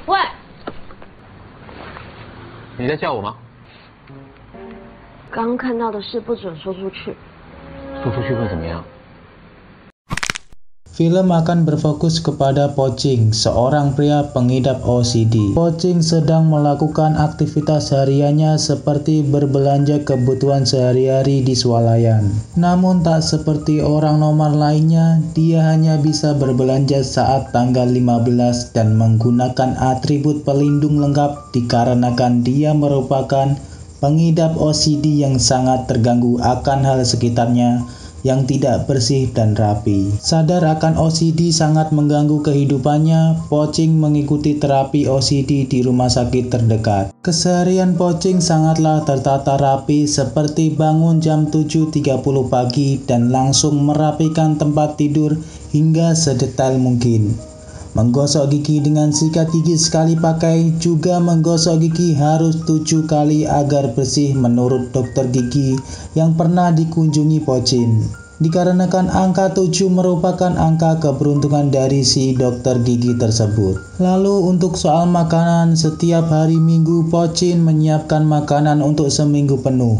喂，你在叫我吗？刚看到的事不准说出去。说出去会怎么样？ Film akan berfokus kepada Pocing, seorang pria pengidap OCD. Pocing sedang melakukan aktivitas hariannya seperti berbelanja kebutuhan sehari-hari di swalayan. Namun tak seperti orang normal lainnya, dia hanya bisa berbelanja saat tanggal 15 dan menggunakan atribut pelindung lengkap dikarenakan dia merupakan pengidap OCD yang sangat terganggu akan hal sekitarnya yang tidak bersih dan rapi. Sadar akan OCD sangat mengganggu kehidupannya, Pocing mengikuti terapi OCD di rumah sakit terdekat. Keseharian Pocing sangatlah tertata rapi seperti bangun jam 7.30 pagi dan langsung merapikan tempat tidur hingga sedetail mungkin. Menggosok gigi dengan sikat gigi sekali pakai, juga menggosok gigi harus 7 kali agar bersih menurut dokter gigi yang pernah dikunjungi Pocing. Dikarenakan angka 7 merupakan angka keberuntungan dari si dokter gigi tersebut. Lalu untuk soal makanan, setiap hari Minggu Pocing menyiapkan makanan untuk seminggu penuh,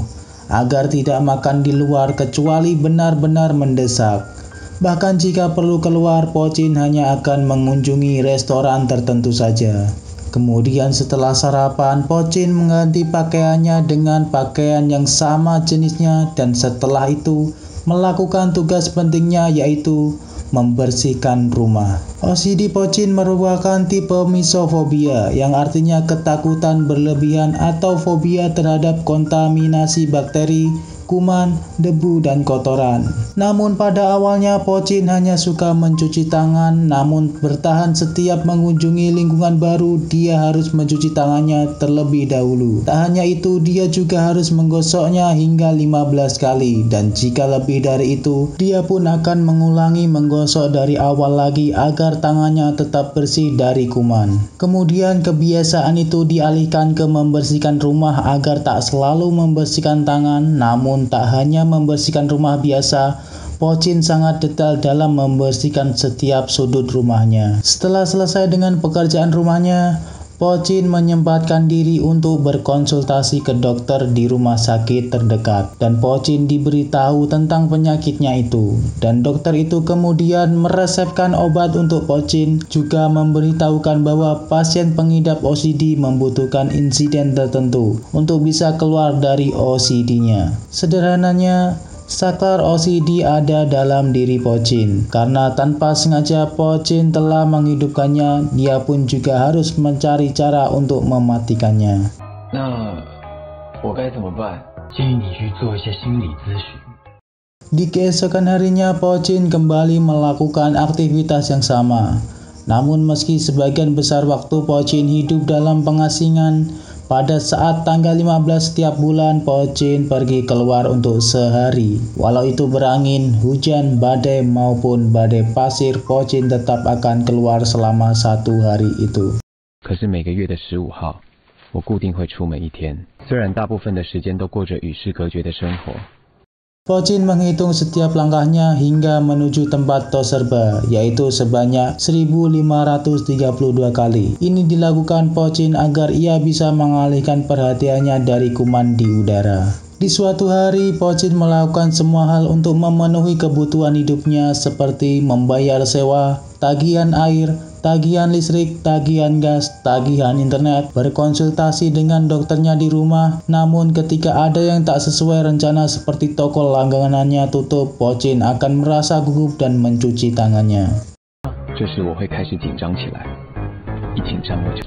agar tidak makan di luar kecuali benar-benar mendesak. Bahkan jika perlu keluar, Pocing hanya akan mengunjungi restoran tertentu saja. Kemudian setelah sarapan, Pocing mengganti pakaiannya dengan pakaian yang sama jenisnya dan setelah itu melakukan tugas pentingnya yaitu membersihkan rumah. OCD Pocing merupakan tipe misofobia yang artinya ketakutan berlebihan atau fobia terhadap kontaminasi bakteri, kuman, debu, dan kotoran. Namun pada awalnya Pocing hanya suka mencuci tangan, namun bertahan setiap mengunjungi lingkungan baru dia harus mencuci tangannya terlebih dahulu. Tak hanya itu, dia juga harus menggosoknya hingga 15 kali dan jika lebih dari itu, dia pun akan mengulangi menggosok dari awal lagi agar tangannya tetap bersih dari kuman. Kemudian kebiasaan itu dialihkan ke membersihkan rumah agar tak selalu membersihkan tangan, namun tak hanya membersihkan rumah biasa, Pocing sangat detail dalam membersihkan setiap sudut rumahnya. Setelah selesai dengan pekerjaan rumahnya, Pocing menyempatkan diri untuk berkonsultasi ke dokter di rumah sakit terdekat dan Pocing diberitahu tentang penyakitnya itu. Dan dokter itu kemudian meresepkan obat untuk Pocing, juga memberitahukan bahwa pasien pengidap OCD membutuhkan insiden tertentu untuk bisa keluar dari OCD-nya. Sederhananya, saklar OCD ada dalam diri Pocing. Karena tanpa sengaja Pocing telah menghidupkannya, dia pun juga harus mencari cara untuk mematikannya. 那我该怎么办？建议你去做一些心理咨询。 Di keesokan harinya Pocing kembali melakukan aktivitas yang sama. Namun meski sebagian besar waktu Pocing hidup dalam pengasingan, pada saat tanggal 15 setiap bulan Pocing pergi keluar untuk sehari. Walau itu berangin, hujan, badai maupun badai pasir, Pocing tetap akan keluar selama 1 hari itu. 可是每个月的15号，我固定会出门1天。虽然大部分的时间都过着与世隔绝的生活。 Pocing menghitung setiap langkahnya hingga menuju tempat tos serba, yaitu sebanyak 1532 kali. Ini dilakukan Pocing agar ia bisa mengalihkan perhatiannya dari kuman di udara. Di suatu hari, Pocing melakukan semua hal untuk memenuhi kebutuhan hidupnya seperti membayar sewa, tagihan air, tagihan listrik, tagihan gas, tagihan internet, berkonsultasi dengan dokternya di rumah. Namun ketika ada yang tak sesuai rencana seperti toko langganannya tutup, Pocing akan merasa gugup dan mencuci tangannya. 这时我会开始紧张起来，一紧张我就。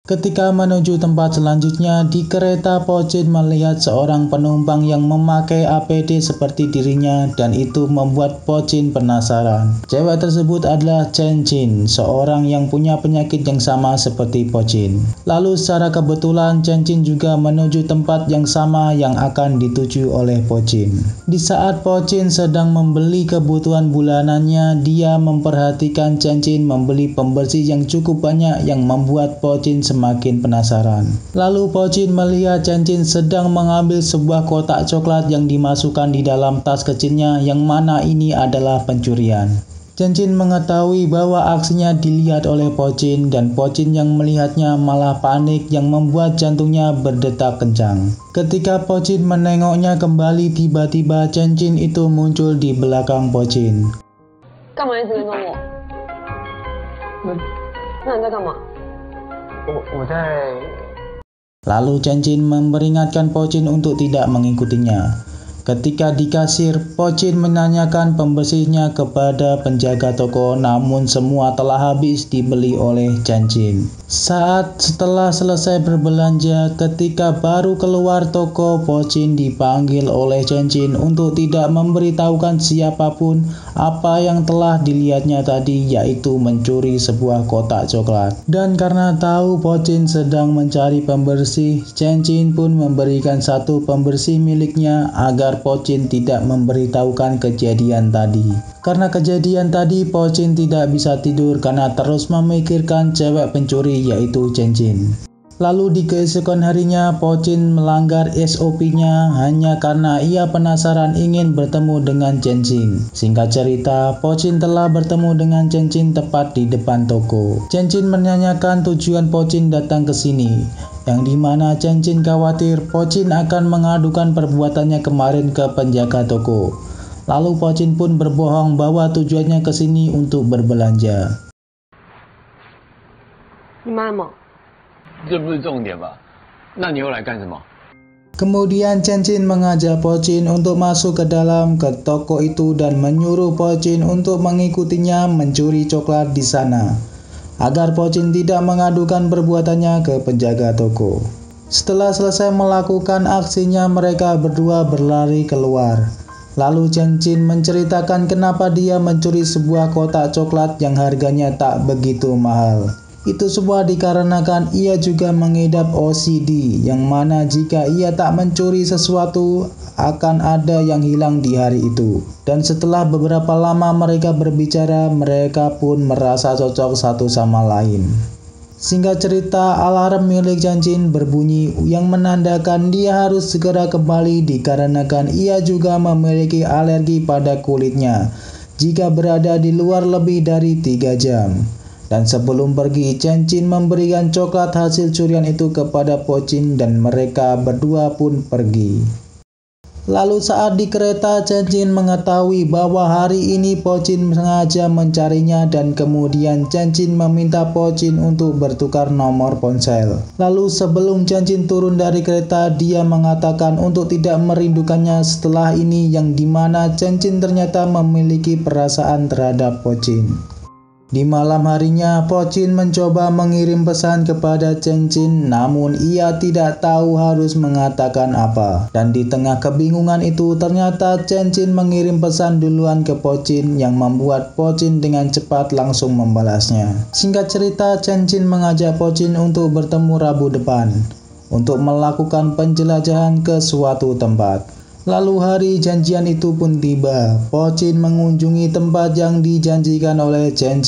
Ketika menuju tempat selanjutnya, di kereta Pocing melihat seorang penumpang yang memakai APD seperti dirinya dan itu membuat Pocing penasaran. Cewek tersebut adalah Cencin, seorang yang punya penyakit yang sama seperti Pocing. Lalu secara kebetulan Cencin juga menuju tempat yang sama yang akan dituju oleh Pocing. Di saat Pocing sedang membeli kebutuhan bulanannya, dia memperhatikan Cencin membeli pembersih yang cukup banyak yang membuat Pocing semakin penasaran. Lalu Pocing melihat Cencin sedang mengambil sebuah kotak coklat yang dimasukkan di dalam tas kecilnya yang mana ini adalah pencurian. Chen mengetahui bahwa aksinya dilihat oleh Pochin dan Pochin yang melihatnya malah panik yang membuat jantungnya berdetak kencang. Ketika Pochin menengoknya kembali, tiba-tiba Chen itu muncul di belakang Pochin. 干嘛一直跟踪我？那你在干嘛？我在。 Lalu Chen memperingatkan Pochin untuk tidak mengikutinya. Ketika di kasir, Pochin menanyakan pembersihnya kepada penjaga toko, namun semua telah habis dibeli oleh Chen. Setelah selesai berbelanja, ketika baru keluar toko, Pochin dipanggil oleh Chen untuk tidak memberitahukan siapapun apa yang telah dilihatnya tadi, yaitu mencuri sebuah kotak coklat. Dan karena tahu Pochin sedang mencari pembersih, Chen pun memberikan satu pembersih miliknya agar Pochin tidak memberitahukan kejadian tadi. Karena kejadian tadi, Pochin tidak bisa tidur karena terus memikirkan cewek pencuri yaitu Chen. Lalu di keesokan harinya, Pochin melanggar SOP-nya hanya karena ia penasaran ingin bertemu dengan Chen. Singkat cerita, Pochin telah bertemu dengan Chen tepat di depan toko. Chen menanyakan tujuan Pochin datang ke sini, yang dimana Chen khawatir Pochin akan mengadukan perbuatannya kemarin ke penjaga toko. Lalu Pochin pun berbohong bahwa tujuannya ke sini untuk berbelanja. 你买吗？ 这不是重点吧？那你又来干什么？ Kemudian Chen mengajak Pochin untuk masuk ke dalam ke toko itu dan menyuruh Pochin untuk mengikutinya mencuri coklat di sana, agar Pochin tidak mengadukan perbuatannya ke penjaga toko. Setelah selesai melakukan aksinya, mereka berdua berlari keluar. Lalu Chen menceritakan kenapa dia mencuri sebuah kotak coklat yang harganya tak begitu mahal. Itu semua dikarenakan ia juga mengidap OCD, yang mana jika ia tak mencuri sesuatu, akan ada yang hilang di hari itu. Dan setelah beberapa lama mereka berbicara, mereka pun merasa cocok satu sama lain. Singkat cerita, alarm milik Chen berbunyi yang menandakan dia harus segera kembali dikarenakan ia juga memiliki alergi pada kulitnya jika berada di luar lebih dari 3 jam. Dan sebelum pergi, Chen memberikan coklat hasil curian itu kepada Pochin dan mereka berdua pun pergi. Lalu saat di kereta, Chen mengetahui bahwa hari ini Pochin sengaja mencarinya dan kemudian Chen meminta Pochin untuk bertukar nomor ponsel. Lalu sebelum Chen turun dari kereta, dia mengatakan untuk tidak merindukannya setelah ini, yang dimana Chen ternyata memiliki perasaan terhadap Pochin. Di malam harinya, Pochin mencoba mengirim pesan kepada Chen, namun ia tidak tahu harus mengatakan apa. Dan di tengah kebingungan itu, ternyata Chen mengirim pesan duluan ke Pochin yang membuat Pochin dengan cepat langsung membalasnya. Singkat cerita, Chen mengajak Pochin untuk bertemu Rabu depan untuk melakukan penjelajahan ke suatu tempat. Lalu hari janjian itu pun tiba. Pochin mengunjungi tempat yang dijanjikan oleh Chen,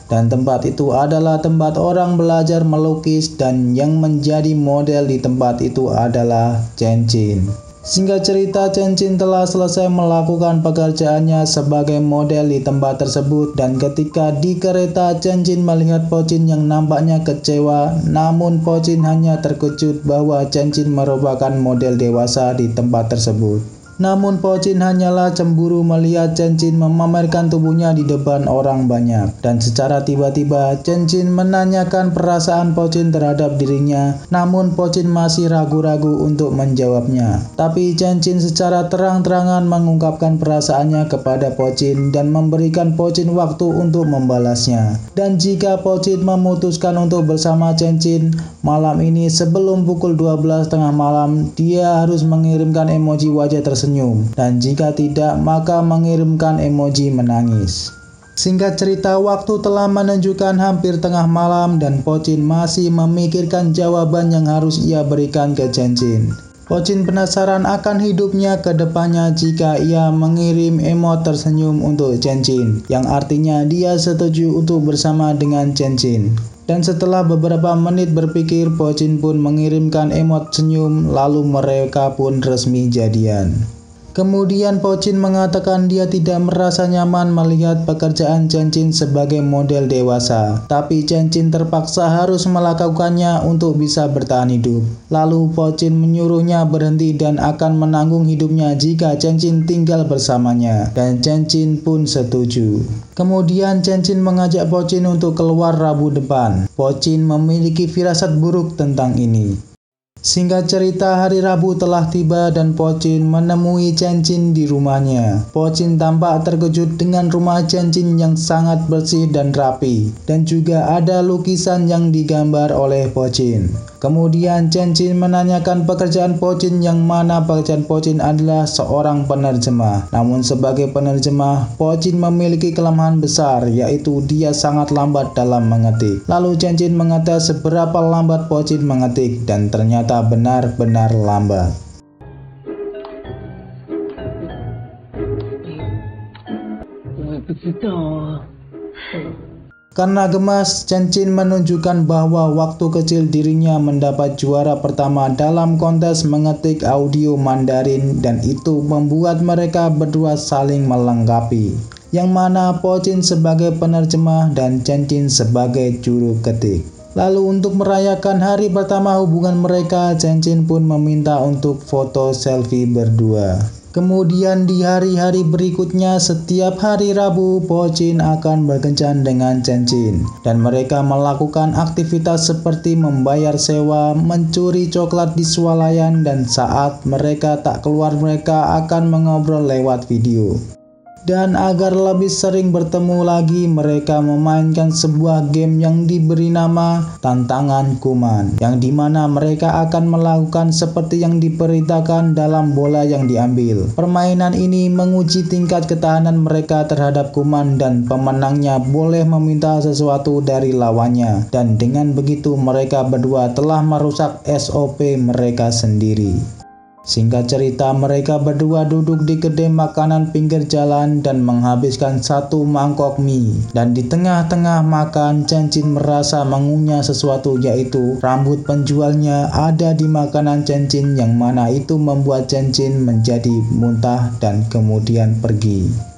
dan tempat itu adalah tempat orang belajar melukis dan yang menjadi model di tempat itu adalah Chen. Singkat cerita, Chen telah selesai melakukan pekerjaannya sebagai model di tempat tersebut, dan ketika di kereta Chen melihat Pochin yang nampaknya kecewa, namun Pochin hanya terkejut bahwa Chen merupakan model dewasa di tempat tersebut. Namun Pochin hanyalah cemburu melihat Chen memamerkan tubuhnya di depan orang banyak. Dan secara tiba-tiba Chen menanyakan perasaan Pochin terhadap dirinya, namun Pochin masih ragu-ragu untuk menjawabnya. Tapi Chen secara terang-terangan mengungkapkan perasaannya kepada Pochin dan memberikan Pochin waktu untuk membalasnya. Dan jika Pochin memutuskan untuk bersama Chen malam ini sebelum pukul 12:30 malam, dia harus mengirimkan emoji wajah tersenyum. Dan jika tidak, maka mengirimkan emoji menangis. Singkat cerita, waktu telah menunjukkan hampir tengah malam dan Pochin masih memikirkan jawaban yang harus ia berikan ke Chen. Pochin penasaran akan hidupnya ke depannya jika ia mengirim emot tersenyum untuk Chen, yang artinya dia setuju untuk bersama dengan Chen. Dan setelah beberapa menit berpikir, Pochin pun mengirimkan emot senyum, lalu mereka pun resmi jadian. Kemudian Pochin mengatakan dia tidak merasa nyaman melihat pekerjaan Chen sebagai model dewasa, tapi Chen terpaksa harus melakukannya untuk bisa bertahan hidup. Lalu Pochin menyuruhnya berhenti dan akan menanggung hidupnya jika Chen tinggal bersamanya, dan Chen pun setuju. Kemudian Chen mengajak Pochin untuk keluar Rabu depan. Pochin memiliki firasat buruk tentang ini. Singkat cerita, hari Rabu telah tiba dan Pochin menemui Chen di rumahnya. Pochin tampak terkejut dengan rumah Chen yang sangat bersih dan rapi, dan juga ada lukisan yang digambar oleh Pochin. Kemudian Chen menanyakan pekerjaan Pochin, yang mana pekerjaan Pochin adalah seorang penerjemah. Namun sebagai penerjemah, Pochin memiliki kelemahan besar, yaitu dia sangat lambat dalam mengetik. Lalu Chen mengatakan seberapa lambat Pochin mengetik, dan ternyata benar-benar lambat. Karena gemas, Chen menunjukkan bahwa waktu kecil dirinya mendapat juara pertama dalam kontes mengetik audio Mandarin, dan itu membuat mereka berdua saling melengkapi, yang mana Pochin sebagai penerjemah dan Chen sebagai juru ketik. Lalu untuk merayakan hari pertama hubungan mereka, Chen pun meminta untuk foto selfie berdua. Kemudian di hari-hari berikutnya, setiap hari Rabu, Pochin akan berkencan dengan Chen dan mereka melakukan aktivitas seperti membayar sewa, mencuri coklat di swalayan, dan saat mereka tak keluar mereka akan mengobrol lewat video. Dan agar lebih sering bertemu lagi, mereka memainkan sebuah game yang diberi nama Tantangan Kuman, yang dimana mereka akan melakukan seperti yang diperintahkan dalam bola yang diambil. Permainan ini menguji tingkat ketahanan mereka terhadap kuman, dan pemenangnya boleh meminta sesuatu dari lawannya, dan dengan begitu mereka berdua telah merusak SOP mereka sendiri. Singkat cerita, mereka berdua duduk di kedai makanan pinggir jalan dan menghabiskan satu mangkok mie. Dan di tengah-tengah makan, Chen merasa mengunyah sesuatu, yaitu rambut penjualnya ada di makanan Chen, yang mana itu membuat Chen menjadi muntah dan kemudian pergi.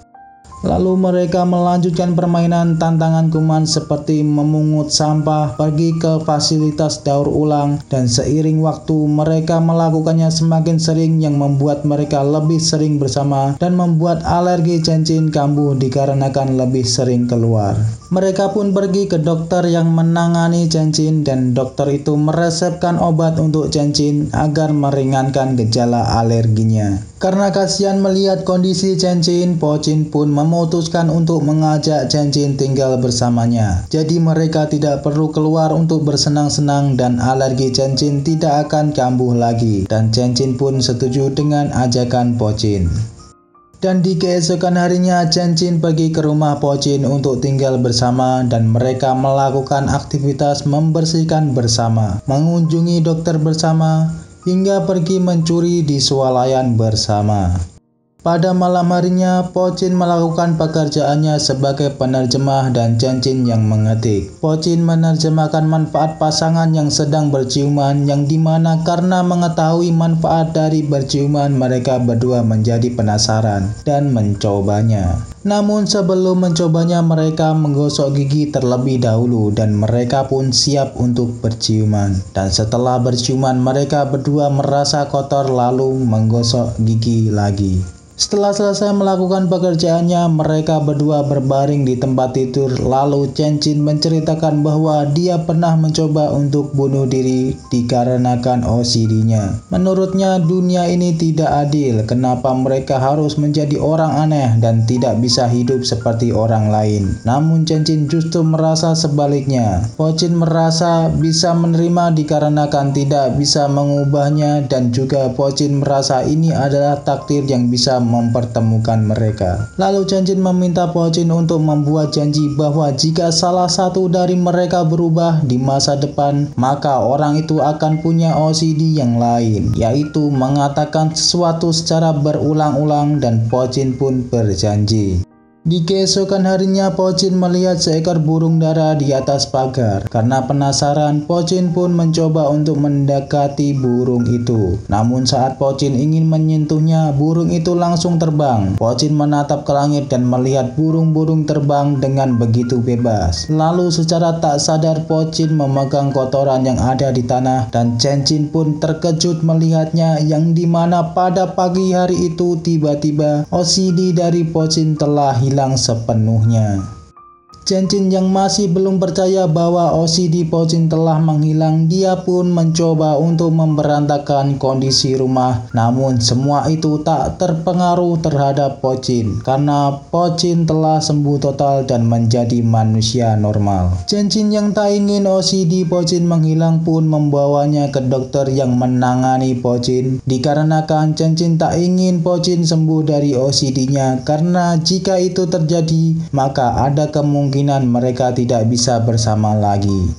Lalu mereka melanjutkan permainan tantangan kuman seperti memungut sampah, pergi ke fasilitas daur ulang, dan seiring waktu mereka melakukannya semakin sering, yang membuat mereka lebih sering bersama dan membuat alergi Chen kambuh dikarenakan lebih sering keluar. Mereka pun pergi ke dokter yang menangani Chen dan dokter itu meresepkan obat untuk Chen agar meringankan gejala alerginya. Karena kasihan melihat kondisi Chen, Pochin pun memutuskan untuk mengajak Chen tinggal bersamanya. Jadi mereka tidak perlu keluar untuk bersenang-senang dan alergi Chen tidak akan kambuh lagi. Dan Chen pun setuju dengan ajakan Pochin. Dan di keesokan harinya, Chen pergi ke rumah Pochin untuk tinggal bersama, dan mereka melakukan aktivitas membersihkan bersama, mengunjungi dokter bersama, hingga pergi mencuri di swalayan bersama. Pada malam harinya, Pochin melakukan pekerjaannya sebagai penerjemah dan Chen yang mengetik. Pochin menerjemahkan manfaat pasangan yang sedang berciuman, yang dimana karena mengetahui manfaat dari berciuman, mereka berdua menjadi penasaran dan mencobanya. Namun sebelum mencobanya, mereka menggosok gigi terlebih dahulu, dan mereka pun siap untuk berciuman. Dan setelah berciuman, mereka berdua merasa kotor lalu menggosok gigi lagi. Setelah selesai melakukan pekerjaannya, mereka berdua berbaring di tempat tidur. Lalu Chen menceritakan bahwa dia pernah mencoba untuk bunuh diri dikarenakan OCD-nya. Menurutnya dunia ini tidak adil, kenapa mereka harus menjadi orang aneh dan tidak bisa hidup seperti orang lain. Namun Chen justru merasa sebaliknya. Pochin merasa bisa menerima dikarenakan tidak bisa mengubahnya, dan juga Pochin merasa ini adalah takdir yang bisa mempertemukan mereka. Lalu Chen meminta Pochin untuk membuat janji bahwa jika salah satu dari mereka berubah di masa depan, maka orang itu akan punya OCD yang lain, yaitu mengatakan sesuatu secara berulang-ulang, dan Pochin pun berjanji. Di keesokan harinya, Pochin melihat seekor burung dara di atas pagar. Karena penasaran, Pochin pun mencoba untuk mendekati burung itu. Namun saat Pochin ingin menyentuhnya, burung itu langsung terbang. Pochin menatap ke langit dan melihat burung-burung terbang dengan begitu bebas. Lalu secara tak sadar Pochin memegang kotoran yang ada di tanah, dan Chen pun terkejut melihatnya, yang dimana pada pagi hari itu tiba-tiba OCD dari Pochin telah hilang sepenuhnya. Chen yang masih belum percaya bahwa OCD Pochin telah menghilang, dia pun mencoba untuk memberantakan kondisi rumah. Namun semua itu tak terpengaruh terhadap Pochin, karena Pochin telah sembuh total dan menjadi manusia normal. Chen yang tak ingin OCD Pochin menghilang pun membawanya ke dokter yang menangani Pochin, dikarenakan Chen tak ingin Pochin sembuh dari OCD-nya, karena jika itu terjadi maka ada kemungkinan mereka tidak bisa bersama lagi.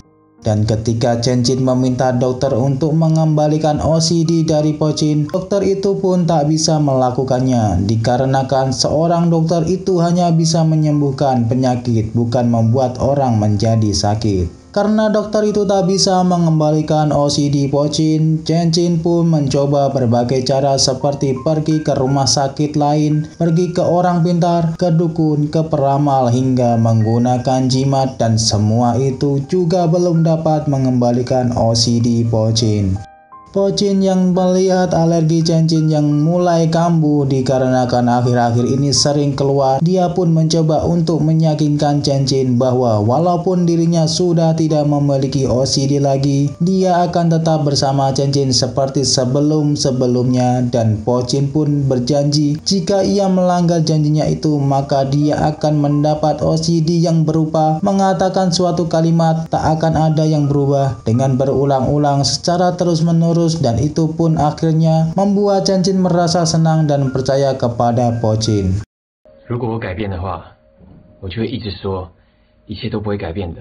Dan ketika Chen meminta dokter untuk mengembalikan OCD dari Pochin, dokter itu pun tak bisa melakukannya, dikarenakan seorang dokter itu hanya bisa menyembuhkan penyakit, bukan membuat orang menjadi sakit. Karena dokter itu tak bisa mengembalikan OCD Pochin, Chen pun mencoba berbagai cara seperti pergi ke rumah sakit lain, pergi ke orang pintar, ke dukun, ke peramal, hingga menggunakan jimat, dan semua itu juga belum dapat mengembalikan OCD Pochin. Pochin yang melihat alergi Chen yang mulai kambuh dikarenakan akhir-akhir ini sering keluar, dia pun mencoba untuk meyakinkan Chen bahwa walaupun dirinya sudah tidak memiliki OCD lagi, dia akan tetap bersama Chen seperti sebelum-sebelumnya, dan Pochin pun berjanji jika ia melanggar janjinya itu maka dia akan mendapat OCD yang berupa mengatakan suatu kalimat tak akan ada yang berubah dengan berulang-ulang secara terus-menerus, dan itu pun akhirnya membuat Chen merasa senang dan percaya kepada Pochin. 如果我改变的话，我就会一直说，一切都不会改变的。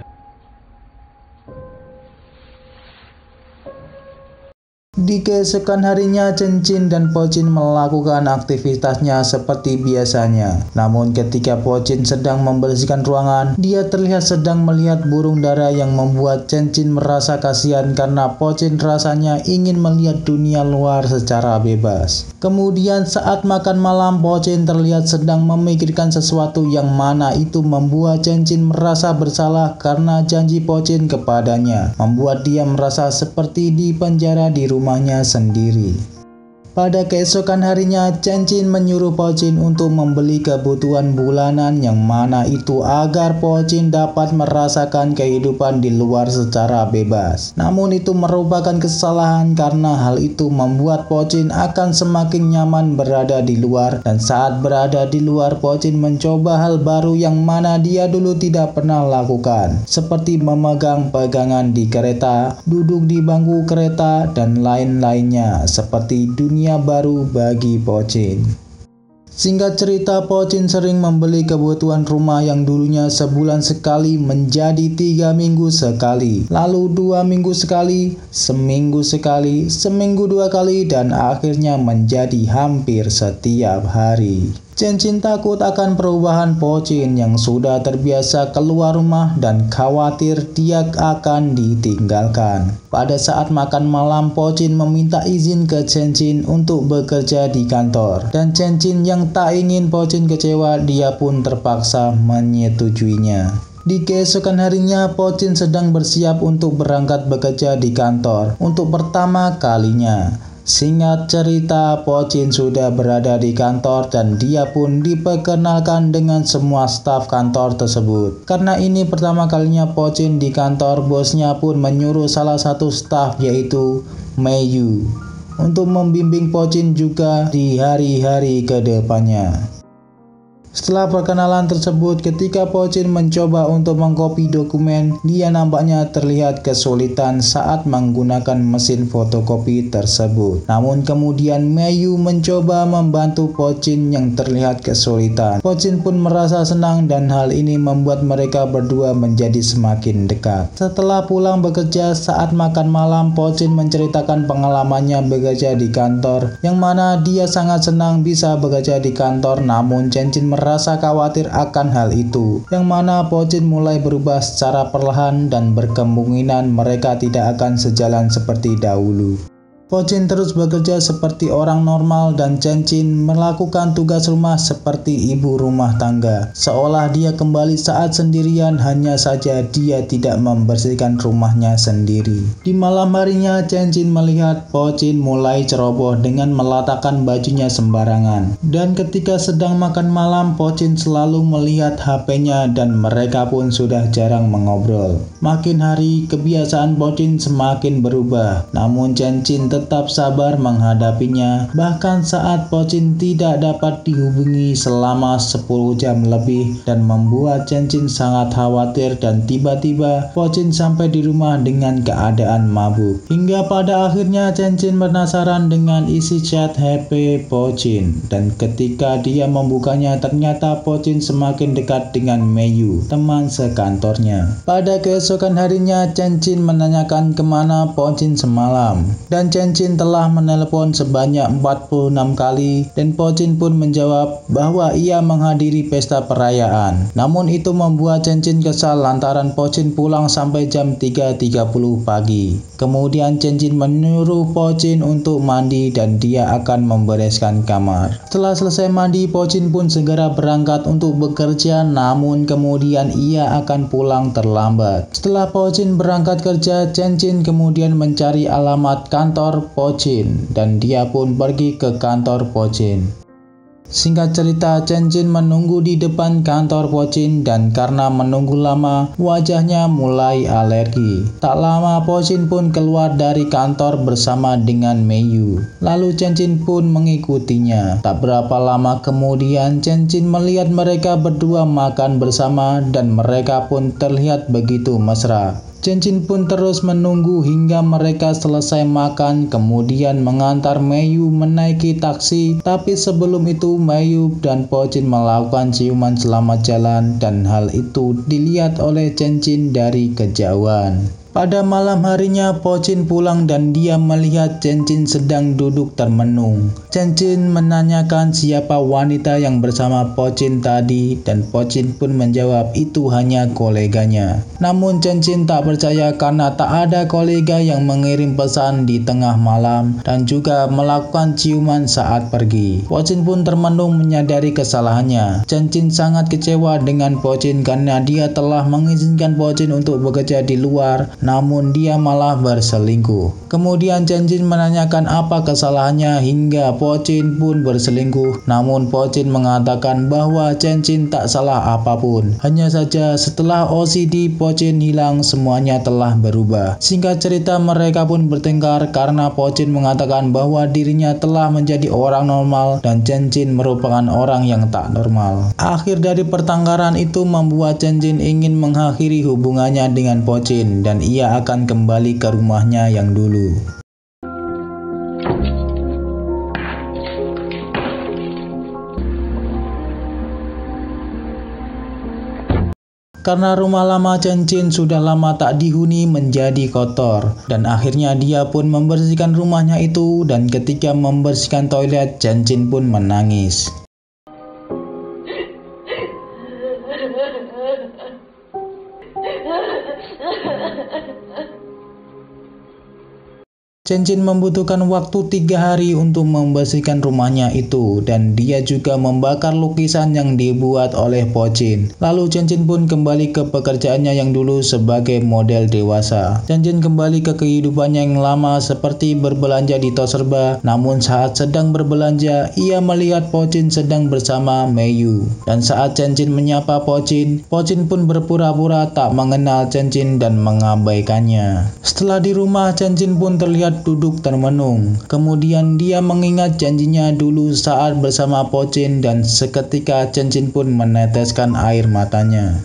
Di keesokan harinya, Chen dan Pochin melakukan aktivitasnya seperti biasanya. Namun ketika Pochin sedang membersihkan ruangan, dia terlihat sedang melihat burung dara yang membuat Chen merasa kasihan karena Pochin rasanya ingin melihat dunia luar secara bebas. Kemudian saat makan malam, Pochin terlihat sedang memikirkan sesuatu yang mana itu membuat Chen merasa bersalah karena janji Pochin kepadanya, membuat dia merasa seperti di penjara di rumahnya sendiri. Pada keesokan harinya, Chen menyuruh Pochin untuk membeli kebutuhan bulanan yang mana itu agar Pochin dapat merasakan kehidupan di luar secara bebas. Namun itu merupakan kesalahan karena hal itu membuat Pochin akan semakin nyaman berada di luar, dan saat berada di luar Pochin mencoba hal baru yang mana dia dulu tidak pernah lakukan, seperti memegang pegangan di kereta, duduk di bangku kereta, dan lain-lainnya, seperti dunia baru bagi Pochin. Singkat cerita, Pochin sering membeli kebutuhan rumah yang dulunya sebulan sekali menjadi 3 minggu sekali, lalu 2 minggu sekali, seminggu sekali, seminggu 2 kali, dan akhirnya menjadi hampir setiap hari. Chen takut akan perubahan Pochin yang sudah terbiasa keluar rumah dan khawatir dia akan ditinggalkan. Pada saat makan malam, Pochin meminta izin ke Chen untuk bekerja di kantor, dan Chen yang tak ingin Pochin kecewa, dia pun terpaksa menyetujuinya. Di keesokan harinya, Pochin sedang bersiap untuk berangkat bekerja di kantor untuk pertama kalinya. Singkat cerita, Pochin sudah berada di kantor dan dia pun diperkenalkan dengan semua staf kantor tersebut. Karena ini pertama kalinya Pochin di kantor, bosnya pun menyuruh salah satu staf yaitu Meiyu untuk membimbing Pochin juga di hari-hari ke depannya. Setelah perkenalan tersebut, ketika Pochin mencoba untuk mengcopy dokumen, dia nampaknya terlihat kesulitan saat menggunakan mesin fotokopi tersebut. Namun kemudian Meiyu mencoba membantu Pochin yang terlihat kesulitan. Pochin pun merasa senang dan hal ini membuat mereka berdua menjadi semakin dekat. Setelah pulang bekerja, saat makan malam, Pochin menceritakan pengalamannya bekerja di kantor, yang mana dia sangat senang bisa bekerja di kantor, namun Chen rasa khawatir akan hal itu, yang mana Pochin mulai berubah secara perlahan dan berkemungkinan mereka tidak akan sejalan seperti dahulu. Pochin terus bekerja seperti orang normal dan Chen Qin melakukan tugas rumah seperti ibu rumah tangga. Seolah dia kembali saat sendirian, hanya saja dia tidak membersihkan rumahnya sendiri. Di malam harinya Chen Qin melihat Pochin mulai ceroboh dengan meletakkan bajunya sembarangan. Dan ketika sedang makan malam, Pochin selalu melihat HP-nya dan mereka pun sudah jarang mengobrol. Makin hari kebiasaan Pochin semakin berubah, namun Chen Qin tetap sabar menghadapinya, bahkan saat Pochin tidak dapat dihubungi selama 10 jam lebih dan membuat Chen Qin sangat khawatir, dan tiba-tiba Pochin sampai di rumah dengan keadaan mabuk. Hingga pada akhirnya Chen Qin penasaran dengan isi chat HP Pochin, dan ketika dia membukanya ternyata Pochin semakin dekat dengan Meiyu, teman sekantornya. Pada keesokan harinya Chen Qin menanyakan kemana Pochin semalam, dan Chen Qin telah menelepon sebanyak 46 kali dan Pochin pun menjawab bahwa ia menghadiri pesta perayaan. Namun itu membuat Chen Qin kesal lantaran Pochin pulang sampai jam 3.30 pagi. Kemudian Chen Qin menyuruh Pochin untuk mandi dan dia akan membereskan kamar. Setelah selesai mandi, Pochin pun segera berangkat untuk bekerja, namun kemudian ia akan pulang terlambat. Setelah Pochin berangkat kerja, Chen Qin kemudian mencari alamat kantor Pochin dan dia pun pergi ke kantor Pochin. Singkat cerita, Chen Qin menunggu di depan kantor Pochin dan karena menunggu lama, wajahnya mulai alergi. Tak lama Pochin pun keluar dari kantor bersama dengan Meiyu. Lalu Chen Qin pun mengikutinya. Tak berapa lama kemudian, Chen Qin melihat mereka berdua makan bersama dan mereka pun terlihat begitu mesra. Chen Qin pun terus menunggu hingga mereka selesai makan, kemudian mengantar Meiyu menaiki taksi. Tapi sebelum itu Meiyu dan Pochin melakukan ciuman selamat jalan dan hal itu dilihat oleh Chen Qin dari kejauhan. Pada malam harinya Pochin pulang dan dia melihat Chen Qin sedang duduk termenung. Chen Qin menanyakan siapa wanita yang bersama Pochin tadi dan Pochin pun menjawab itu hanya koleganya. Namun Chen Qin tak percaya karena tak ada kolega yang mengirim pesan di tengah malam dan juga melakukan ciuman saat pergi. Pochin pun termenung menyadari kesalahannya. Chen Qin sangat kecewa dengan Pochin karena dia telah mengizinkan Pochin untuk bekerja di luar, namun dia malah berselingkuh. Kemudian Chen Qin menanyakan apa kesalahannya hingga Pochin pun berselingkuh. Namun Pochin mengatakan bahwa Chen Qin tak salah apapun. Hanya saja setelah OCD Pochin hilang, semuanya telah berubah. Singkat cerita mereka pun bertengkar karena Pochin mengatakan bahwa dirinya telah menjadi orang normal dan Chen Qin merupakan orang yang tak normal. Akhir dari pertengkaran itu membuat Chen Qin ingin mengakhiri hubungannya dengan Pochin dan ia akan kembali ke rumahnya yang dulu. Karena rumah lama Chen Qin sudah lama tak dihuni menjadi kotor dan akhirnya dia pun membersihkan rumahnya itu, dan ketika membersihkan toilet Chen Qin pun menangis. Chen Qin membutuhkan waktu 3 hari untuk membersihkan rumahnya itu dan dia juga membakar lukisan yang dibuat oleh Pochin. Lalu Chen Qin pun kembali ke pekerjaannya yang dulu sebagai model dewasa. Chen Qin kembali ke kehidupannya yang lama seperti berbelanja di toko serba. Namun saat sedang berbelanja, ia melihat Pochin sedang bersama Meiyu. Dan saat Chen Qin menyapa Pochin, Pochin pun berpura-pura tak mengenal Chen Qin dan mengabaikannya. Setelah di rumah, Chen Qin pun terlihat duduk termenung. Kemudian dia mengingat janjinya dulu saat bersama Pochin dan seketika Chen Qin pun meneteskan air matanya.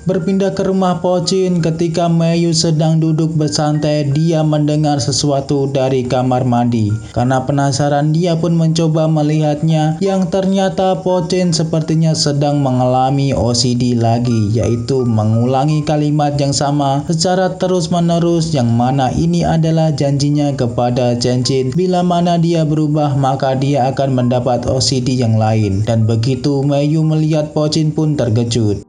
Berpindah ke rumah Pochin, ketika Meiyu sedang duduk bersantai, dia mendengar sesuatu dari kamar mandi. Karena penasaran, dia pun mencoba melihatnya, yang ternyata Pochin sepertinya sedang mengalami OCD lagi, yaitu mengulangi kalimat yang sama secara terus-menerus, yang mana ini adalah janjinya kepada Chen-Chin. Bila mana dia berubah, maka dia akan mendapat OCD yang lain. Dan begitu Meiyu melihat Pochin pun terkejut.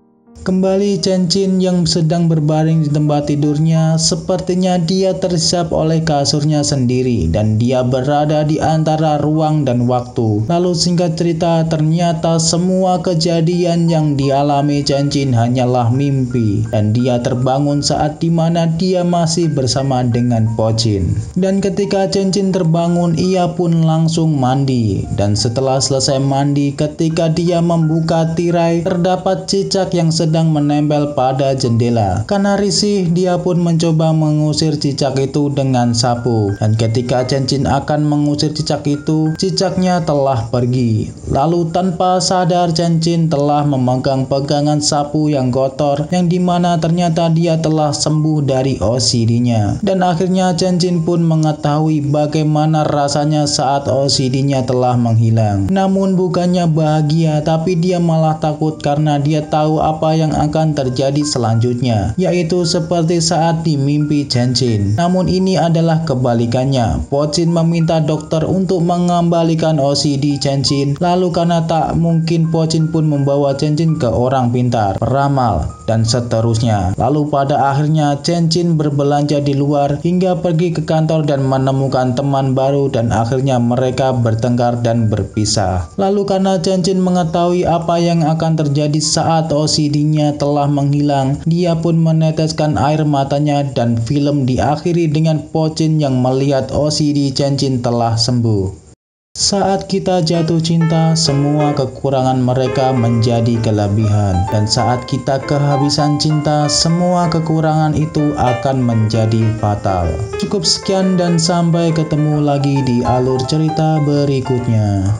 Kembali Chen-Chin yang sedang berbaring di tempat tidurnya, sepertinya dia tersesat oleh kasurnya sendiri dan dia berada di antara ruang dan waktu. Lalu singkat cerita, ternyata semua kejadian yang dialami Chen-Chin hanyalah mimpi dan dia terbangun saat dimana dia masih bersama dengan Pochin. Dan ketika Chen-Chin terbangun, ia pun langsung mandi, dan setelah selesai mandi, ketika dia membuka tirai, terdapat cicak yang sedang menempel pada jendela. Karena risih, dia pun mencoba mengusir cicak itu dengan sapu. Dan ketika Chen-Chin akan mengusir cicak itu, cicaknya telah pergi. Lalu tanpa sadar, Chen-Chin telah memegang pegangan sapu yang kotor, yang dimana ternyata dia telah sembuh dari OCD-nya. Dan akhirnya Chen-Chin pun mengetahui bagaimana rasanya saat OCD-nya telah menghilang. Namun bukannya bahagia, tapi dia malah takut karena dia tahu apa yang akan terjadi selanjutnya, yaitu seperti saat di mimpi Chen-Chin. Namun ini adalah kebalikannya. Pochin meminta dokter untuk mengembalikan OCD Chen-Chin. Lalu karena tak mungkin, Pochin pun membawa Chen-Chin ke orang pintar, peramal, dan seterusnya. Lalu pada akhirnya Chen-Chin berbelanja di luar hingga pergi ke kantor dan menemukan teman baru, dan akhirnya mereka bertengkar dan berpisah. Lalu karena Chen-Chin mengetahui apa yang akan terjadi saat OCD-nya telah menghilang, dia pun meneteskan air matanya dan film diakhiri dengan Pochin yang melihat OCD Chen-Chin telah sembuh. Saat kita jatuh cinta, semua kekurangan mereka menjadi kelebihan. Dan saat kita kehabisan cinta, semua kekurangan itu akan menjadi fatal. Cukup sekian dan sampai ketemu lagi di alur cerita berikutnya.